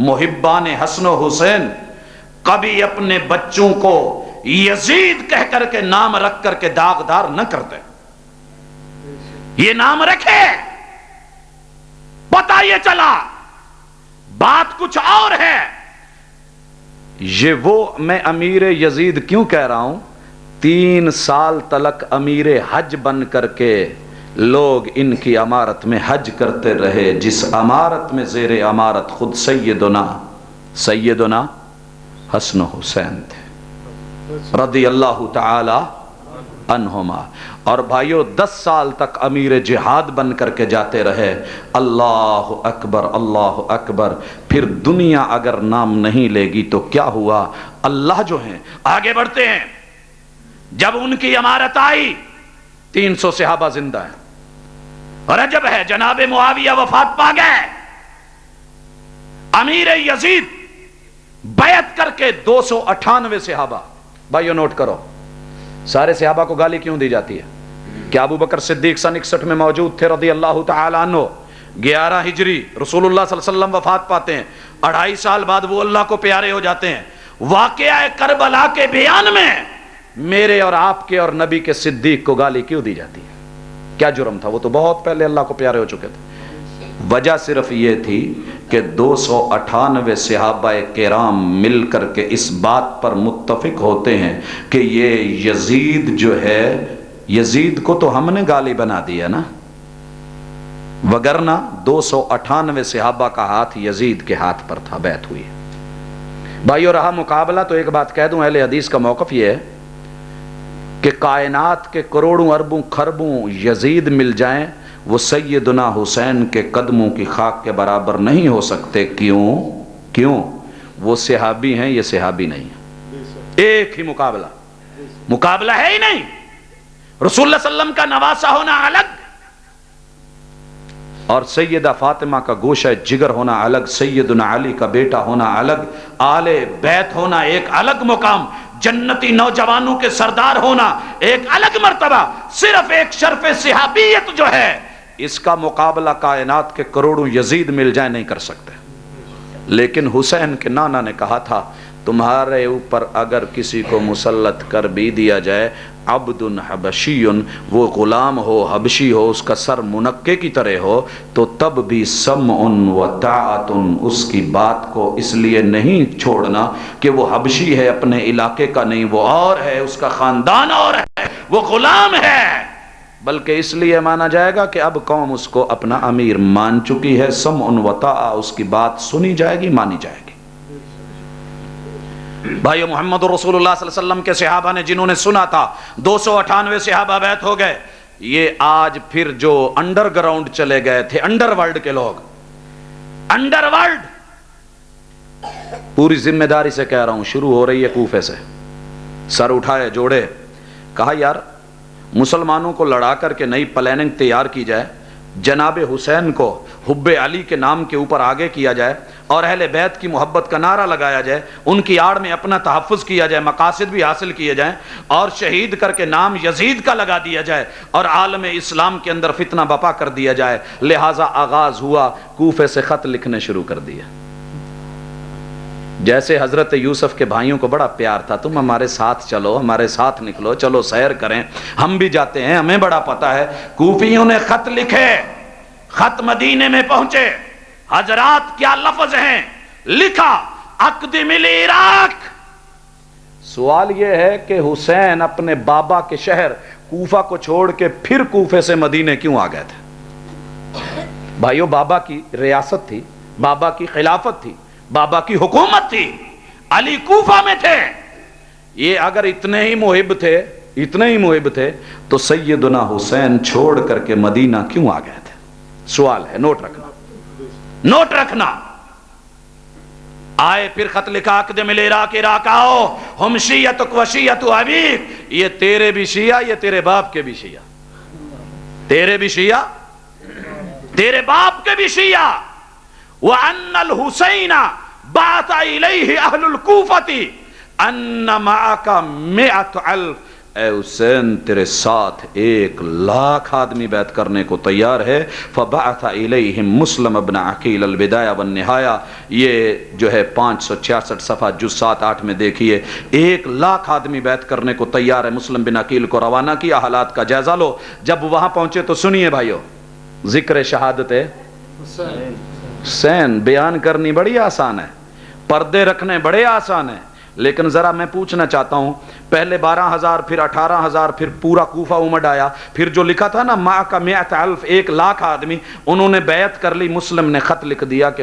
محبان حسن و حسین کبھی اپنے بچوں کو یزید کہہ کر کے نام رکھ کر کے داغدار نہ کرتے. یہ نام رکھے، پتہ یہ چلا بات کچھ اور ہے. یہ وہ میں امیر یزید کیوں کہہ رہا ہوں، 3 سال تلک امیر حج بن کر کے لوگ ان کی امارت میں حج کرتے رہے، جس امارت میں زیر امارت خود سیدنا حسن و حسین تھے رضی اللہ تعالی عنہما. اور بھائیو 10 سال تک امیر جہاد بن کر کے جاتے رہے. اللہ اکبر اللہ اکبر. پھر دنیا اگر نام نہیں لے گی تو کیا ہوا؟ اللہ جو ہیں آگے بڑھتے ہیں. جب ان کی امارت آئی 300 صحابہ زندہ ہیں. رجب ہے، جناب معاویہ وفات پا گئے. امیر یزید بیعت کر کے 298 صحابہ. بھائیو نوٹ کرو، سارے صحابہ کو گالی کیوں دی جاتی ہے؟ کیا ابو بکر صدیق سن 61 میں موجود تھے رضی اللہ تعالی عنہ. 11 ہجری رسول اللہ صلی اللہ علیہ وسلم وفات پاتے ہیں. 2.5 سال بعد وہ اللہ کو پیارے ہو جاتے ہیں. واقعہ کربلا کے بیان میں میرے اور آپ کے اور نبی کے صدیق کو گالی کیوں دی جاتی ہے؟ کیا جرم تھا؟ وہ تو بہت پہلے اللہ کو پیارے ہو چکے تھے. وجہ صرف یہ تھی کہ 298 صحابہ کرام مل کر کے اس بات پر متفق ہوتے ہیں کہ یہ یزید جو ہے، یزید کو تو ہم نے گالی بنا دیا نا، وگرنہ 298 صحابہ کا ہاتھ یزید کے ہاتھ پر تھا. بیعت ہوئی. بھائیو رہا مقابلہ تو ایک بات کہہ دوں، اہل حدیث کا موقف یہ ہے کہ کائنات کے کروڑوں اربوں خربوں یزید مل جائیں، وہ سیدنا حسین کے قدموں کی خاک کے برابر نہیں ہو سکتے. کیوں؟ وہ صحابی ہیں، یہ صحابی نہیں ہے. ایک ہی مقابلہ ہے ہی نہیں. رسول اللہ صلی اللہ علیہ وسلم کا نواسا ہونا الگ اور سیدہ فاطمہ کا گوشہ جگر ہونا الگ، سیدنا علی کا بیٹا ہونا الگ، آل بیت ہونا ایک الگ مقام، جنتی نوجوانوں کے سردار ہونا ایک الگ مرتبہ. صرف ایک شرف صحابیت جو ہے، اس کا مقابلہ کائنات کے کروڑوں یزید مل جائیں نہیں کر سکتے. لیکن حسین کے نانا نے کہا تھا تمہارے اوپر اگر کسی کو مسلط کر بھی دیا جائے، عبد حبشی، وہ غلام ہو حبشی ہو، اس کا سر منقے کی طرح ہو، تو تب بھی سمع و طاعت، اس کی بات کو اس لیے نہیں چھوڑنا کہ وہ حبشی ہے، اپنے علاقے کا نہیں، وہ اور ہے، اس کا خاندان اور ہے، وہ غلام ہے، بلکہ اس لیے مانا جائے گا کہ اب قوم اس کو اپنا امیر مان چکی ہے. سمع و طاعت، اس کی بات سنی جائے گی، مانی جائے گی. بھائیو محمد رسول اللہ صلی اللہ علیہ وسلم کے صحابہ نے جنہوں نے سنا تھا 298 صحابہ بیعت ہو گئے. یہ آج پھر جو انڈر گراؤنڈ چلے گئے تھے، انڈر ورلڈ کے لوگ، انڈر ورلڈ، پوری ذمہ داری سے کہہ رہا ہوں، شروع ہو رہی ہے کوفے سے. سر اٹھائے جوڑے، کہا یار مسلمانوں کو لڑا کر کے نئی پلاننگ تیار کی جائے، جناب حسین کو حب علی کے نام کے اوپر آگے کیا جائے اور اہل بیت کی محبت کا نعرہ لگایا جائے، ان کی آڑ میں اپنا تحفظ کیا جائے، مقاصد بھی حاصل کیے جائیں، اور شہید کر کے نام یزید کا لگا دیا جائے اور عالم اسلام کے اندر فتنہ بپا کر دیا جائے. لہٰذا آغاز ہوا، کوفے سے خط لکھنے شروع کر دیا. جیسے حضرت یوسف کے بھائیوں کو بڑا پیار تھا، تم ہمارے ساتھ چلو، ہمارے ساتھ نکلو، چلو سیر کریں، ہم بھی جاتے ہیں، ہمیں بڑا پتہ ہے. کوفیوں نے خط لکھے، خط مدینے میں پہنچے. حضرات کیا لفظ ہیں؟ لکھا اقدم العراق. سوال یہ ہے کہ حسین اپنے بابا کے شہر کوفہ کو چھوڑ کے پھر کوفے سے مدینے کیوں آ گئے تھے؟ بھائیو بابا کی ریاست تھی، بابا کی خلافت تھی، بابا کی حکومت تھی، علی کوفہ میں تھے. یہ اگر اتنے ہی محب تھے تو سیدنا حسین چھوڑ کر کے مدینہ کیوں آ گئے تھے؟ سوال ہے، نوٹ رکھنا. آئے پھر خط لکھا اقدم العراق، عراق آؤ، ہم شیعتک و شیعت ابیک، یہ تیرے بھی شیعہ، یہ تیرے باپ کے بھی شیعہ، تیرے بھی شیعہ، تیرے باپ کے بھی شیعہ. وَأَنَّ الْحُسَيْنَ بَعَثَ إِلَيْهِ أَهْلُ الْكُوفَةِ أَنَّ مَعَكَ 100,000 اے حسین تیرے ساتھ 1,00,000 آدمی بیعت کرنے کو تیار ہے. فبعث الیہم مسلم ابن عقیل البدایہ والنہایہ، یہ جو ہے 566 صفحہ جز 7-8 میں دیکھیے. 1,00,000 آدمی بیعت کرنے کو تیار ہے. مسلم بن عقیل کو روانہ کیا. حالات کا جائزہ لو. جب وہاں پہنچے تو سنیے بھائیو، ذکر شہادت حسین بیان کرنی بڑی آسان ہے، پردے رکھنے بڑے آسان ہیں، لیکن ذرا میں پوچھنا چاہتا ہوں، پہلے 12,000 پھر 18,000 پھر پورا کوفہ امڑ آیا، پھر جو لکھا تھا نا ماء کا 100,000 1,00,000 آدمی، انہوں نے بیعت کر لی. مسلم نے خط لکھ دیا کہ